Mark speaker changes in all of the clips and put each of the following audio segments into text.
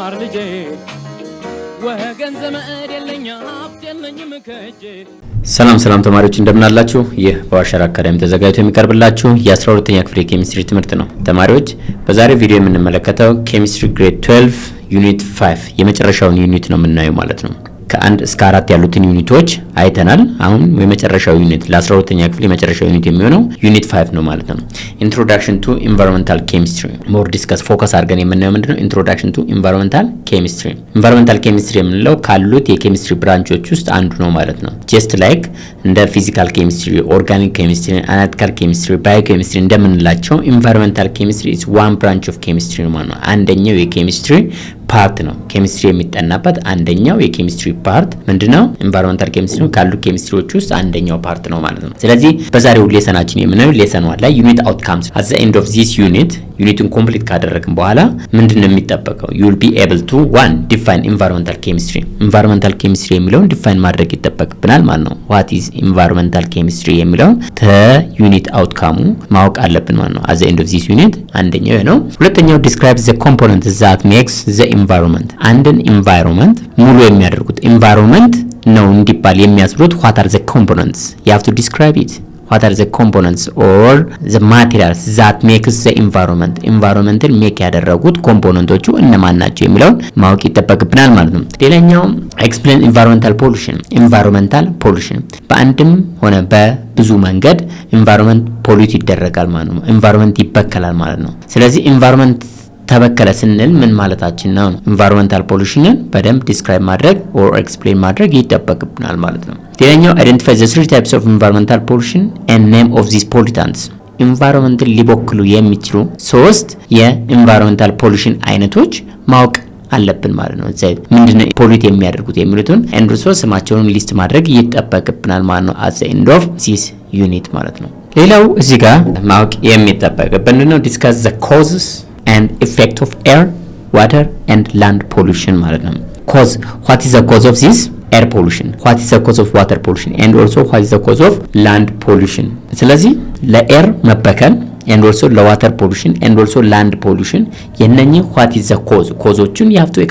Speaker 1: ማር ልጄ ወገን ዘመድ የለኝ ሀብት የለኝም ከእጄ።
Speaker 2: ሰላም ተማሪዎች እንደምን አላችሁ? ይህ በዋሸራ አካዳሚ ተዘጋጅቶ የሚቀርብላችሁ የ12ኛ ክፍል ኬሚስትሪ ትምህርት ነው። ተማሪዎች በዛሬው ቪዲዮ የምንመለከተው ኬሚስትሪ ግሬድ 12 ዩኒት 5 የመጨረሻውን ዩኒት ነው የምናየው ማለት ነው። ከ1 እስከ 4 ያሉትን ዩኒቶች አይተናል። አሁን የመጨረሻው ዩኒት ለ12ኛ ክፍል የመጨረሻው ዩኒት የሚሆነው ዩኒት 5 ነው ማለት ነው። ኢንትሮዳክሽን ቱ ኢንቫይሮንመንታል ኬሚስትሪ ሞር ዲስከስ ፎከስ አድርገን የምናየው ምንድነው? ኢንትሮዳክሽን ቱ ኢንቫይሮንመንታል ኬሚስትሪ። ኢንቫይሮንመንታል ኬሚስትሪ የምንለው ካሉት የኬሚስትሪ ብራንቾች ውስጥ አንዱ ነው ማለት ነው። ጀስት ላይክ እንደ ፊዚካል ኬሚስትሪ፣ ኦርጋኒክ ኬሚስትሪ፣ አናሊቲካል ኬሚስትሪ፣ ባዮኬሚስትሪ እንደምንላቸው ኢንቫይሮንመንታል ኬሚስትሪ ኢዝ ዋን ብራንች ኦፍ ኬሚስትሪ ማለት ነው። አንደኛው የኬሚስትሪ ፓርት ነው። ኬሚስትሪ የሚጠናበት አንደኛው የኬሚስትሪ ፓርት ምንድነው? ኢንቫይሮንመንታል ኬሚስትሪ ነው። ካሉ ኬሚስትሪዎች ውስጥ አንደኛው ፓርት ነው ማለት ነው። ስለዚህ በዛሬው ሌሰናችን የምናየው ሌሰን 1 ላይ ዩኒት አውትካምስ at the end of this unit ዩኒቱን ኮምፕሊት ካደረግን በኋላ ምንድነው የሚጠበቀው? you will be able to one define environmental chemistry environmental chemistry የሚለውን ዲፋይን ማድረግ ይጠበቅብናል ማለት ነው። what is environmental chemistry የሚለውን ዩኒት አውትካሙ ማወቅ አለብን ማለት ነው። at the end of this unit አንደኛው ነው። ሁለተኛው describe the components that makes the environment አንድን environment ሙሉ የሚያደርጉት environment ነው እንዲባል የሚያስብሉት what are the components you have to describe it. what are the components or the materials that makes the environmental make ያደረጉት ኮምፖነንቶቹ እነማን ናቸው የሚለውን ማወቅ ይጠበቅብናል ማለት ነው። ሌላኛው explain environmental pollution በአንድም ሆነ በብዙ መንገድ environment pollute ይደረጋል ማለት ነው። environment ይበከላል ማለት ነው። ስለዚህ environment ተበከለ ስንል ምን ማለታችን ነው? ኢንቫይሮንመንታል ፖሉሽንን በደንብ ዲስክራይብ ማድረግ ኦር ኤክስፕሌን ማድረግ ይጠበቅብናል ማለት ነው። ሌላኛው አይደንቲፋይ ዘ 3 ታይፕስ ኦፍ ኢንቫይሮንመንታል ፖሉሽን ኤንድ ኔም ኦፍ ዚስ ፖሉታንትስ ኢንቫይሮንመንትን ሊበክሉ የሚችሉ 3 የኢንቫይሮንመንታል ፖሉሽን አይነቶች ማወቅ አለብን ማለት ነው። እዚህ ምንድነው ፖሉት የሚያደርጉት የሚሉትን ኤንድሮሶ ስማቸውን ሊስት ማድረግ ይጠበቅብናል ማለት ነው። at the end of this unit ማለት ነው። ሌላው እዚህ ጋር ማወቅ የሚጠበቅብን ነው ዲስካስ ዘ causes and effect of air, water and land pollution ማለት ነው። cause what is the cause of this air pollution, what is the cause of water pollution and also what is the cause of land pollution. ስለዚህ ለኤር መበከል and also ለwater pollution and also land pollution የነኚህ what is the cause ኮዞቹን you have to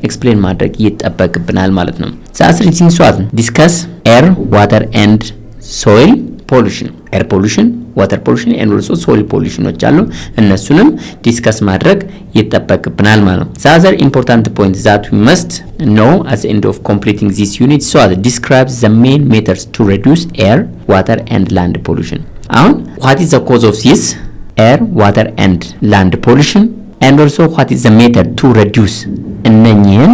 Speaker 2: explain ማድረግ ይጠበቅብናል ማለት ነው። ሳስሪቲንግ ሷት discuss air, water and soil pollution air pollution, water pollution and also soil pollution አሉ። እነሱንም ዲስከስ ማድረግ ይጠበቅብናል ማለት ነው። The other important point that we must know at the end of completing this unit so that describes the main methods to reduce air, water and land pollution. አሁን what is the cause of this air, water and land pollution and also what is the method to reduce እነኚህን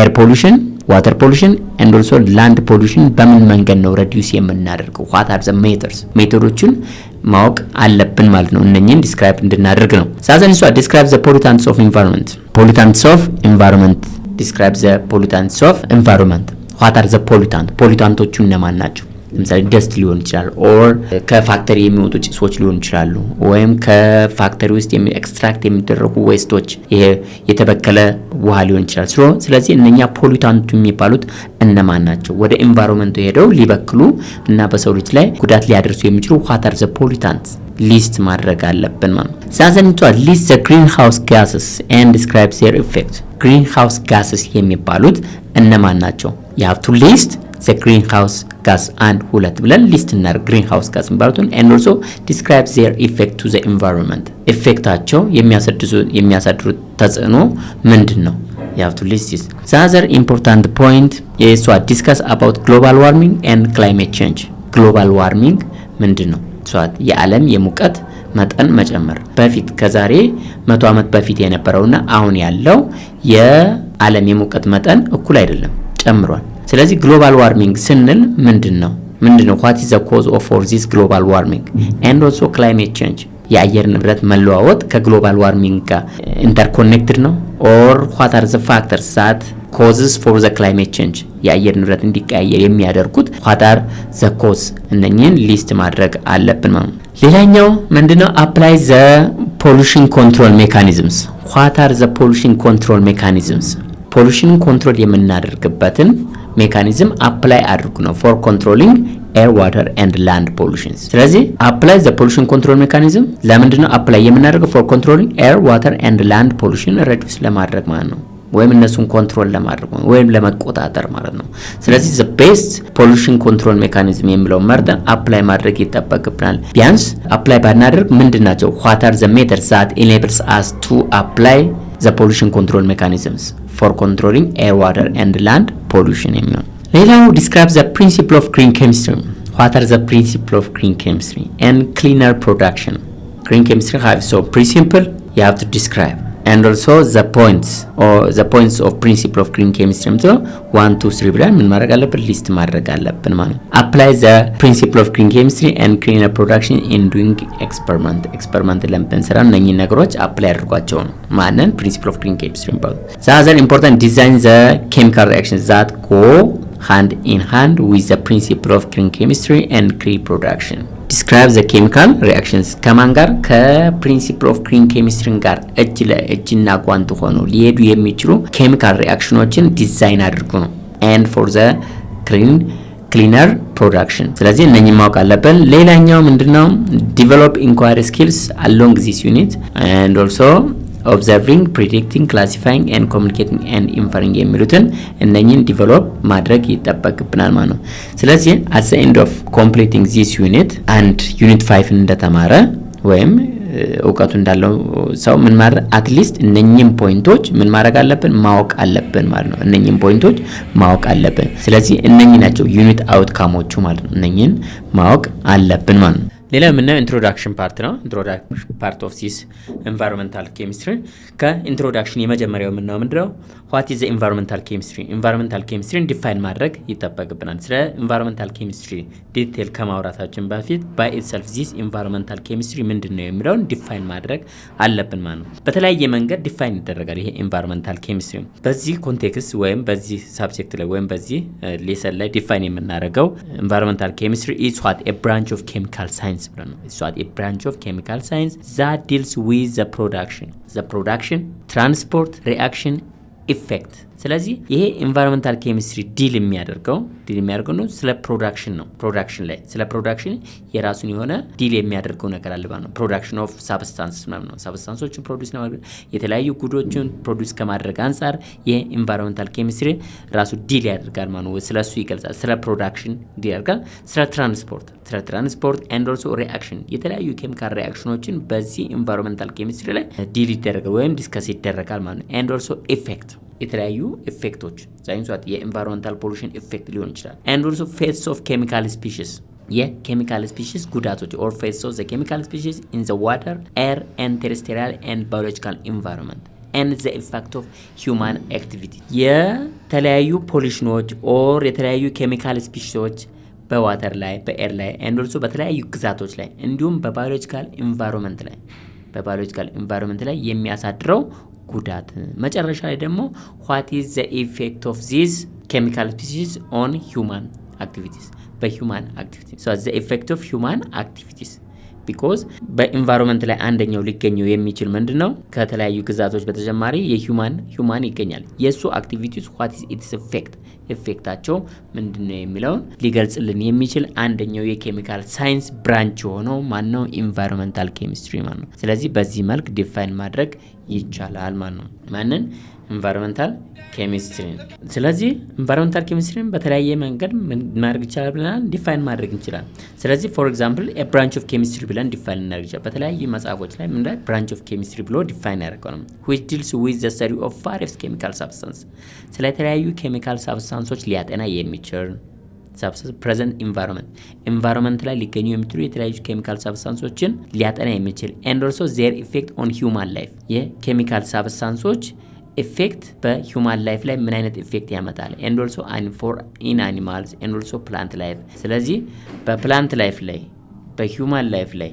Speaker 2: air pollution, water pollution and also land pollution በምን መንገድ ነው reduce የምናደርገው? what are the methods ሜቶዶችን ማወቅ አለብን ማለት ነው። እነኚህን ዲስክራይብ እንድናደርግ ነው። ሳዘንሷ describe the pollutants of environment describe the pollutants of environment what are the ፖሉታንቶቹ እነማን ናቸው? ለምሳሌ ደስት ሊሆን ይችላል ኦር ከፋክተሪ የሚወጡ ጭሶች ሊሆን ይችላሉ ወይም ከፋክተሪ ውስጥ ኤክስትራክት የሚደረጉ ዌስቶች ይሄ የተበከለ ውሃ ሊሆን ይችላል። ስለዚህ እነኛ ፖሉታንቱ የሚባሉት እነማን ናቸው? ወደ ኢንቫይሮንመንቱ ሄደው ሊበክሉ እና በሰው ልጅ ላይ ጉዳት ሊያደርሱ የሚችሉ what are the pollutants ሊስት ማድረግ አለብን ማለት ነው። ሳዘንቷ ሊስት the greenhouse gases and describe their effect greenhouse gases የሚባሉት እነማን ናቸው? you have to list the greenhouse gas and 2 ብለን ሊስት እናደርግ greenhouse gas የሚባሉትን and also describe their effect to the environment effectaቸው የሚያሳድሩት ተጽዕኖ ምንድነው? you have to list this. The other important point is to discuss about global warming and climate change global warming ምንድነው? የዓለም የሙቀት መጠን መጨመር በፊት ከዛሬ 100 ዓመት በፊት የነበረውና አሁን ያለው የዓለም የሙቀት መጠን እኩል አይደለም፣ ጨምሯል። ስለዚህ ግሎባል ዋርሚንግ ስንል ምንድነው? what is the cause of for this global warming and also climate change የአየር ንብረት መለዋወጥ ከግሎባል ዋርሚንግ ጋር ኢንተርኮኔክትድ ነው or what are the factors that causes for the climate change የአየር ንብረት እንዲቀያየር የሚያደርጉት what are the cause እነኚህን ሊስት ማድረግ አለብን ማለት ነው። ሌላኛው ምንድነው? apply the pollution control mechanisms what are the pollution control mechanisms pollution control የምናደርግበትን ሜካኒዝም አፕላይ አድርጉ ነው for controlling air, water and land pollutions። ስለዚህ apply the pollution control mechanism ለምንድነው apply የምናደርገው? for controlling air, water and land pollution reduce ለማድረግ ማለት ነው። ወይም እነሱን ኮንትሮል ለማድረግ ወይም ለመቆጣጠር ማለት ነው። ስለዚህ the best pollution control mechanism የሚለው መርጠን አፕላይ ማድረግ ይጠበቅብናል። ቢያንስ አፕላይ ባናደርግ ምንድናቸው what are the methods that enables us to apply the pollution control mechanisms for controlling air, water and land pollution የሚለው። ሌላው describe the principle of green chemistry. What are the principle of green chemistry and cleaner production? Green chemistry have so principle you have to describe, and also the points of principle of green chemistry 1 2 3 ብለን ምን ማድረግ አለብን? ሊስት ማድረግ አለብን ማለት ነው። apply the principle of green chemistry and cleaner production in doing experiment ለምንሰራ እነኚህ ነገሮች apply አድርጓቸው ነው ማንን principle of green chemistry ማለት። the other important design the chemical reactions that go hand in hand with the principle of green chemistry and green production. Describe the chemical reactions ከማን ጋር? ከፕሪንሲፕል ኦፍ ግሪን ኬሚስትሪ ጋር እጅ ለእጅና ጓንት ሆነው ሊሄዱ የሚችሉ ኬሚካል ሪአክሽኖችን ዲዛይን አድርጉ ነው። and for the cleaner production። ስለዚህ እነኚህ ማወቅ አለብን። ሌላኛው ምንድነው? develop inquiry skills along this unit and also observing, predicting, classifying and communicating and inferring የሚሉትን እነኚህን ዲቨሎፕ ማድረግ ይጠበቅብናል ማለት ነው። ስለዚህ at the end of completing this unit and unit 5 እንደተማረ ወይም እውቀቱ እንዳለው ሰው ምን ማድረግ አትሊስት እነኚህን ፖይንቶች ምን ማድረግ አለብን? ማወቅ አለብን ማለት ነው። እነኚህን ፖይንቶች ማወቅ አለብን። ስለዚህ እነኚህ ናቸው ዩኒት አውትካሞቹ ማለት ነው። እነኚህን ማወቅ አለብን ማለት ነው። ሌላ የምናየው ኢንትሮዳክሽን ፓርት ነው። ኢንትሮዳክሽን ፓርት ኦፍ ዚስ ኢንቫይሮንመንታል ኬሚስትሪ። ከኢንትሮዳክሽን የመጀመሪያው የምናየው ምንድነው? ዋት ኢዝ ዘ ኢንቫይሮንመንታል ኬሚስትሪ። ኢንቫይሮንመንታል ኬሚስትሪን ዲፋይን ማድረግ ይጠበቅብናል። ስለ ኢንቫይሮንመንታል ኬሚስትሪ ዲቴል ከማውራታችን በፊት ባይ ኢትሰልፍ ዚስ ኢንቫይሮንመንታል ኬሚስትሪ ምንድነው የሚለውን ዲፋይን ማድረግ አለብን ማለት ነው። በተለያየ መንገድ ዲፋይን ይደረጋል ይሄ ኢንቫይሮንመንታል ኬሚስትሪ። በዚህ ኮንቴክስት ወይም በዚህ ሳብጀክት ላይ ወይም በዚህ ሌሰን ላይ ዲፋይን የምናደርገው ኢንቫይሮንመንታል ኬሚስትሪ ኢዝ ዋት ኤ ብራንች ኦፍ ኬሚካል ሳይንስ ብለን ነው። it's a branch of chemical science that deals with the production, transport, reaction, effect። ስለዚህ ይሄ ኢንቫይሮንመንታል ኬሚስትሪ ዲል የሚያደርገው ነው ስለ ፕሮዳክሽን ነው። ፕሮዳክሽን ላይ ስለ ፕሮዳክሽን የራሱን የሆነ ዲል የሚያደርገው ነገር አለ ማለት ነው። ፕሮዳክሽን ኦፍ ሳብስታንስ ማለት ነው። ሳብስታንሶችን ፕሮዲዩስ ለማድረግ የተለያዩ ጉዶችን ፕሮዲዩስ ከማድረግ አንፃር ይሄ ኢንቫይሮንመንታል ኬሚስትሪ ራሱ ዲል ያደርጋል ማለት ነው። ስለሱ ይገልጻል። ስለ ፕሮዳክሽን ዲል ያደርጋል። ስለ ትራንስፖርት ኤንድ ኦልሶ ሪአክሽን የተለያዩ ኬሚካል ሪአክሽኖችን በዚህ ኢንቫይሮንመንታል ኬሚስትሪ ላይ ዲል ይደረጋል ወይም ዲስከስ ይደረጋል ማለት ነው። ኤንድ ኦልሶ ኢፌክት የተለያዩ ኢፌክቶች ሳይንሷት የኢንቫይሮንመንታል ፖሉሽን ኢፌክት ሊሆን ይችላል። ኤንድ ኦልሶ ፌትስ ኦፍ ኬሚካል ስፒሺስ የኬሚካል ስፒሺስ ጉዳቶች ኦር ፌትስ ኦፍ ዘ ኬሚካል ስፒሺስ ኢን ዘ ዋተር ኤር ኤንድ ቴሬስትሪያል ኤንድ ባዮሎጂካል ኢንቫይሮንመንት ኤንድ ዘ ኢፌክት ኦፍ ሂውማን አክቲቪቲ የተለያዩ ፖሉሽኖች ኦር የተለያዩ ኬሚካል ስፒሺሶች በዋተር ላይ በኤር ላይ ኤንድ ኦልሶ በተለያዩ ግዛቶች ላይ እንዲሁም በባዮሎጂካል ኢንቫይሮንመንት ላይ የሚያሳድረው ጉዳት መጨረሻ ላይ ደግሞ what is the effect of these chemical species on human activities በhuman activities so the effect of human activities because በኢንቫይሮንመንት ላይ አንደኛው ሊገኘው የሚችል ምንድነው? ከተለያዩ ግዛቶች በተጨማሪ የሁማን ይገኛል። የሱ አክቲቪቲስ what is its ኢፌክታቸው ምንድነው የሚለውን ሊገልጽልን የሚችል አንደኛው የኬሚካል ሳይንስ ብራንች ሆነው ማነው? ኢንቫይሮንመንታል ኬሚስትሪ ማለት ነው። ስለዚህ በዚህ መልክ ዲፋይን ማድረግ ይቻላል ማለት ነው። ማንን? ኢንቫይሮንመንታል ኬሚስትሪ። ስለዚህ ኢንቫይሮንመንታል ኬሚስትሪን በተለያየ መንገድ ማድረግ ይቻላል ብለናል፣ ዲፋይን ማድረግ እንችላለን። ስለዚህ ፎር ኤግዛምፕል ኤ ብራንች ኦፍ ኬሚስትሪ ብለን ዲፋይን እናደርግ ይችላል። በተለያዩ መጽሐፎች ላይ ምን ላይ ብራንች ኦፍ ኬሚስትሪ ብሎ ዲፋይን ያደርገው ነው which deals with the study of various chemical substances ስለ የተለያዩ ኬሚካል ሳብስታንሶች ሊያጠና የሚችል ፕሬዘንት ኢንቫይሮንመንት ላይ ሊገኙ የሚችሉ የተለያዩ ኬሚካል ሳብስታንሶችን ሊያጠና የሚችል and also their effect on human life የኬሚካል ሳብስታንሶች ኢፌክት በሂውማን ላይፍ ላይ ምን አይነት ኢፌክት ያመጣል and also in animals and also plant life። ስለዚህ በፕላንት ላይፍ ላይ በሂውማን ላይፍ ላይ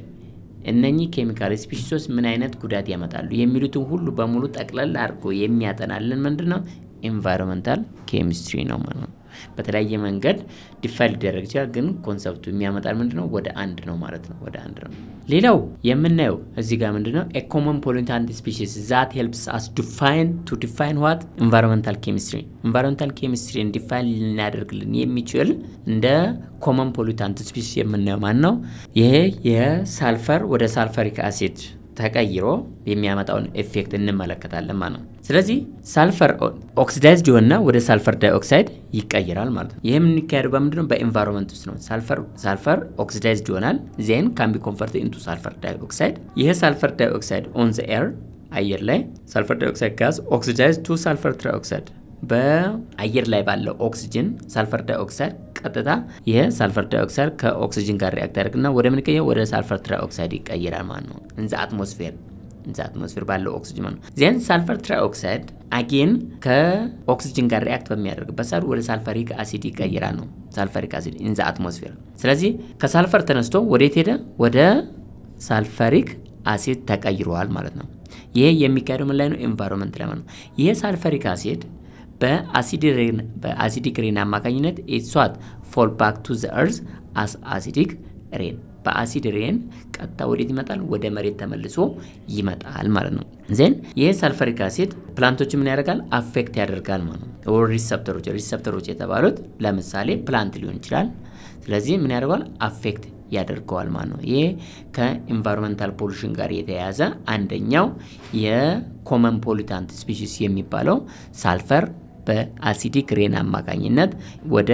Speaker 2: እነኚህ ኬሚካል ስፒሺሶች ምን አይነት ጉዳት ያመጣሉ የሚሉትን ሁሉ በሙሉ ጠቅለል አድርጎ የሚያጠናልን ምንድነው? ኢንቫይሮንመንታል ኬሚስትሪ ነው ማለት ነው። በተለያየ መንገድ ዲፋይን ሊደረግ ይችላል፣ ግን ኮንሰፕቱ የሚያመጣል ምንድነው? ወደ አንድ ነው ማለት ነው። ወደ አንድ ነው። ሌላው የምናየው እዚህ ጋር ምንድነው? a common pollutant species that helps us to define what environmental chemistry ዲፋይን ልናደርግልን የሚችል እንደ common pollutant species የምናየው ማን ነው? ይሄ የሳልፈር ወደ ሳልፈሪክ አሲድ ተቀይሮ የሚያመጣውን ኢፌክት እንመለከታለን ማለት ነው። ስለዚህ ሳልፈር ኦክሲዳይዝድ ይሆንና ወደ ሳልፈር ዳይኦክሳይድ ይቀየራል ማለት ነው። ይሄም የሚካሄደው በምንድነው? በኤንቫይሮንመንት ውስጥ ነው። ሳልፈር ኦክሲዳይዝድ ይሆናል ዜን ካን ቢ ኮንቨርትድ ኢንቱ ሳልፈር ዳይኦክሳይድ። ይሄ ሳልፈር ዳይኦክሳይድ ኦን ዘ ኤር አየር ላይ ሳልፈር ዳይኦክሳይድ ጋዝ ኦክሲዳይዝድ ቱ ሳልፈር ትራይኦክሳይድ በአየር ላይ ባለው ኦክሲጅን ሳልፈር ዳይኦክሳይድ ቀጥታ ይሄ ሳልፈር ዳይኦክሳይድ ከኦክሲጅን ጋር ሪአክት ያደርግና ወደ ምን ይቀየራል? ወደ ሳልፈር ትራይኦክሳይድ ይቀየራል ማለት ነው። እንዛ አትሞስፌር ባለው ኦክሲጅን ማለት ነው። ዜን ሳልፈር ትራይኦክሳይድ አጌን ከኦክሲጅን ጋር ሪአክት በሚያደርግበት ሰዓት ወደ ሳልፈሪክ አሲድ ይቀየራል ነው። ሳልፈሪክ አሲድ እንዛ አትሞስፌር። ስለዚህ ከሳልፈር ተነስቶ ወዴት ሄደ? ወደ ሳልፈሪክ አሲድ ተቀይሯል ማለት ነው። ይሄ የሚካሄደው ምን ላይ ነው? ኤንቫይሮንመንት ላይ ማለት ነው። ይሄ ሳልፈሪክ አሲድ በአሲዲክ ሬን አማካኝነት ኢትሷት ፎል ባክ ቱ ዘ እርዝ አስ አሲዲክ ሬን በአሲድ ሬን ቀጥታ ወዴት ይመጣል? ወደ መሬት ተመልሶ ይመጣል ማለት ነው። ዜን ይሄ ሳልፈሪክ አሲድ ፕላንቶች ምን ያደርጋል? አፌክት ያደርጋል ማለት ነው። ሪሰፕተሮች የተባሉት ለምሳሌ ፕላንት ሊሆን ይችላል። ስለዚህ ምን ያደርጋል? አፌክት ያደርገዋል ማለት ነው። ይሄ ከኢንቫይሮንመንታል ፖሉሽን ጋር የተያያዘ አንደኛው የኮመን ፖሊታንት ስፒሺስ የሚባለው ሳልፈር በአሲዲክ ሬን አማካኝነት ወደ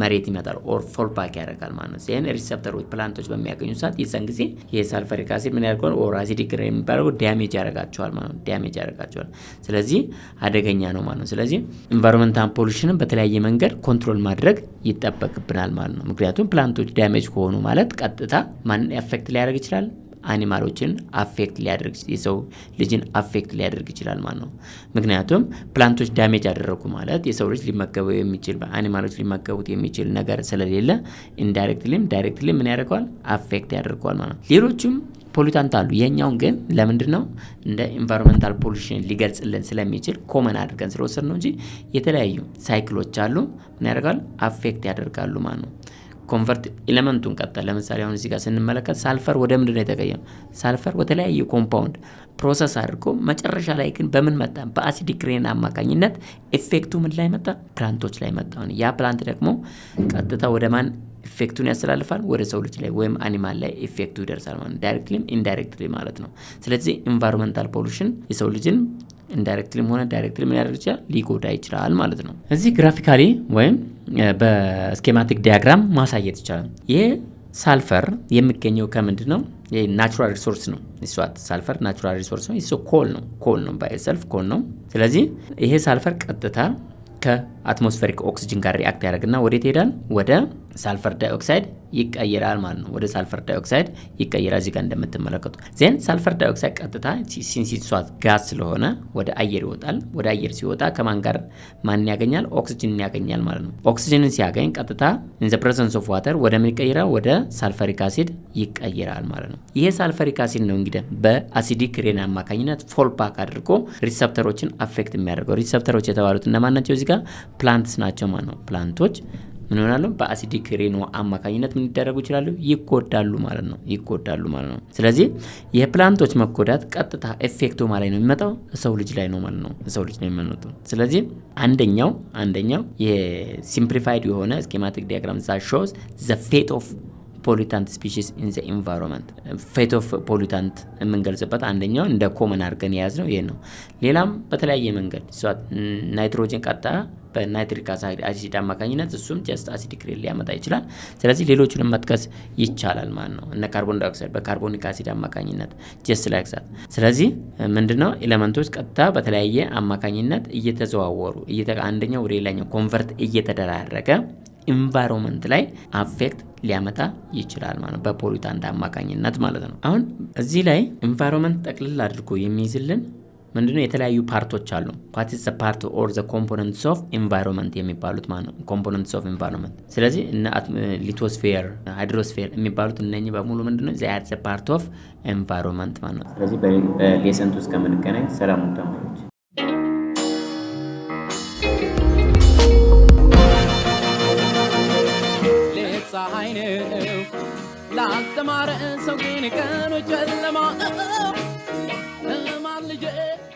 Speaker 2: መሬት ይመጣል ኦር ፎል ባክ ያደርጋል ማለት ነው። ዜን ሪሰፕተሮች ፕላንቶች በሚያገኙ ሰዓት የዛን ጊዜ የሳልፈሪክ አሲድ ምን ያደርጋል? ኦር አሲዲክ ሬን የሚባለው ዳሜጅ ያደርጋቸዋል ማለት ነው። ስለዚህ አደገኛ ነው ማለት ነው። ስለዚህ ኢንቫይሮንመንታል ፖሉሽንን በተለያየ መንገድ ኮንትሮል ማድረግ ይጠበቅብናል ማለት ነው። ምክንያቱም ፕላንቶች ዳሜጅ ከሆኑ ማለት ቀጥታ ማን አፌክት ሊያደርግ ይችላል? አኒማሎችን አፌክት ሊያደርግ የሰው ልጅን አፌክት ሊያደርግ ይችላል ማለት ነው። ምክንያቱም ፕላንቶች ዳሜጅ ያደረጉ ማለት የሰው ልጅ ሊመገበው የሚችል አኒማሎች ሊመገቡት የሚችል ነገር ስለሌለ ዳይሬክትሊ ምን ያደርገዋል? አፌክት ያደርገዋል ማለት ነው። ሌሎችም ፖሊታንት አሉ። የኛውን ግን ለምንድነው እንደ ኢንቫይሮንመንታል ፖሉሽን ሊገልጽልን ስለሚችል ኮመን አድርገን ስለወሰድ ነው እንጂ የተለያዩ ሳይክሎች አሉ ምን ያደርጋሉ? አፌክት ያደርጋሉ ማለት ነው። ኮንቨርት ኤሌመንቱን ቀጥታ ለምሳሌ አሁን እዚህ ጋር ስንመለከት ሳልፈር ወደ ምንድን ነው የተቀየረው? ሳልፈር በተለያየ ኮምፓውንድ ፕሮሰስ አድርጎ መጨረሻ ላይ ግን በምን መጣ? በአሲዲክ ሬን አማካኝነት ኢፌክቱ ምን ላይ መጣ? ፕላንቶች ላይ መጣ። ያ ፕላንት ደግሞ ቀጥታ ወደ ማን ኢፌክቱን ያስተላልፋል? ወደ ሰው ልጅ ላይ ወይም አኒማል ላይ ኢፌክቱ ይደርሳል ማለት ዳይሬክትሊም ኢንዳይሬክትሊ ማለት ነው። ስለዚህ ኢንቫይሮንመንታል ፖሉሽን የሰው ልጅን ኢንዳይሬክትሊም ሆነ ዳይሬክትሊ ምን ያደርግ ይችላል? ሊጎዳ ይችላል ማለት ነው። እዚህ ግራፊካሊ ወይም በስኬማቲክ ዲያግራም ማሳየት ይቻላል። ይሄ ሳልፈር የሚገኘው ከምንድን ነው? ይሄ ናቹራል ሪሶርስ ነው። ኢስዋት ሳልፈር ናቹራል ሪሶርስ ነው። ኢሶ ኮል ነው ባይ ሰልፍ ኮል ነው። ስለዚህ ይሄ ሳልፈር ቀጥታ ከአትሞስፌሪክ ኦክሲጅን ጋር ሪአክት ያደርግና ወዴት ይሄዳል? ወደ ሳልፈር ዳይኦክሳይድ ይቀየራል ማለት ነው። ወደ ሳልፈር ዳይኦክሳይድ ይቀየራል እዚህ ጋር እንደምትመለከቱ። ዜን ሳልፈር ዳይኦክሳይድ ቀጥታ ሲንሲትሷት ጋዝ ስለሆነ ወደ አየር ይወጣል። ወደ አየር ሲወጣ ከማን ጋር ማን ያገኛል? ኦክሲጅንን ያገኛል ማለት ነው። ኦክሲጅንን ሲያገኝ ቀጥታ ኢን ዘ ፕሬዘንስ ኦፍ ዋተር ወደ ምን ይቀየራል? ወደ ሳልፈሪክ አሲድ ይቀየራል ማለት ነው። ይሄ ሳልፈሪክ አሲድ ነው እንግዲህ በአሲዲክ ሬን አማካኝነት ፎል ባክ አድርጎ ሪሰፕተሮችን አፌክት የሚያደርገው። ሪሰፕተሮች የተባሉት እነማን ናቸው? እዚህ ጋር ፕላንትስ ናቸው ማለት ነው። ፕላንቶች ምን ይሆናሉ? በአሲዲክ ሬን አማካኝነት ምን ይደረጉ ይችላሉ? ይጎዳሉ ማለት ነው። ስለዚህ የፕላንቶች መጎዳት ቀጥታ ኢፌክቱ ማለት ነው የሚመጣው ሰው ልጅ ላይ ነው ማለት ነው። ሰው ልጅ ላይ የሚመጣው። ስለዚህ አንደኛው የሲምፕሊፋይድ የሆነ ስኬማቲክ ዲያግራም that shows the fate of pollutant species in the environment fate of pollutant የምንገልጽበት አንደኛው እንደ ኮመን አድርገን የያዝነው ይሄ ነው። ሌላም በተለያየ መንገድ ናይትሮጅን ቀጥታ በናይትሪክ አሲድ አማካኝነት እሱም ጀስት አሲዲክ ሬን ሊያመጣ ይችላል። ስለዚህ ሌሎቹንም መጥቀስ ይቻላል ማለት ነው። እነ ካርቦን ዳይኦክሳይድ በካርቦኒክ አሲድ አማካኝነት ጀስት ላይክ ዛት። ስለዚህ ምንድነው ኤሌመንቶች ቀጥታ በተለያየ አማካኝነት እየተዘዋወሩ አንደኛው ወደ ሌላኛው ኮንቨርት እየተደራረገ ኢንቫይሮንመንት ላይ አፌክት ሊያመጣ ይችላል ማለት ነው፣ በፖሊታንት አማካኝነት ማለት ነው። አሁን እዚህ ላይ ኢንቫይሮንመንት ጠቅልል አድርጎ የሚይዝልን ምንድነው? የተለያዩ ፓርቶች አሉ። what is the part or the components of environment የሚባሉት ማለት ነው። components of environment። ስለዚህ እነ ሊቶስፌር፣ ሃይድሮስፌር የሚባሉት እነኚህ በሙሉ ምንድነው? they are the part of environment ማለት ነው። ስለዚህ በሌሰን ውስጥ ከምንገናኝ ሰላም ተማሪዎች።
Speaker 1: ፀሐይ ነው ላልተማረ ሰው ግን ቀኖች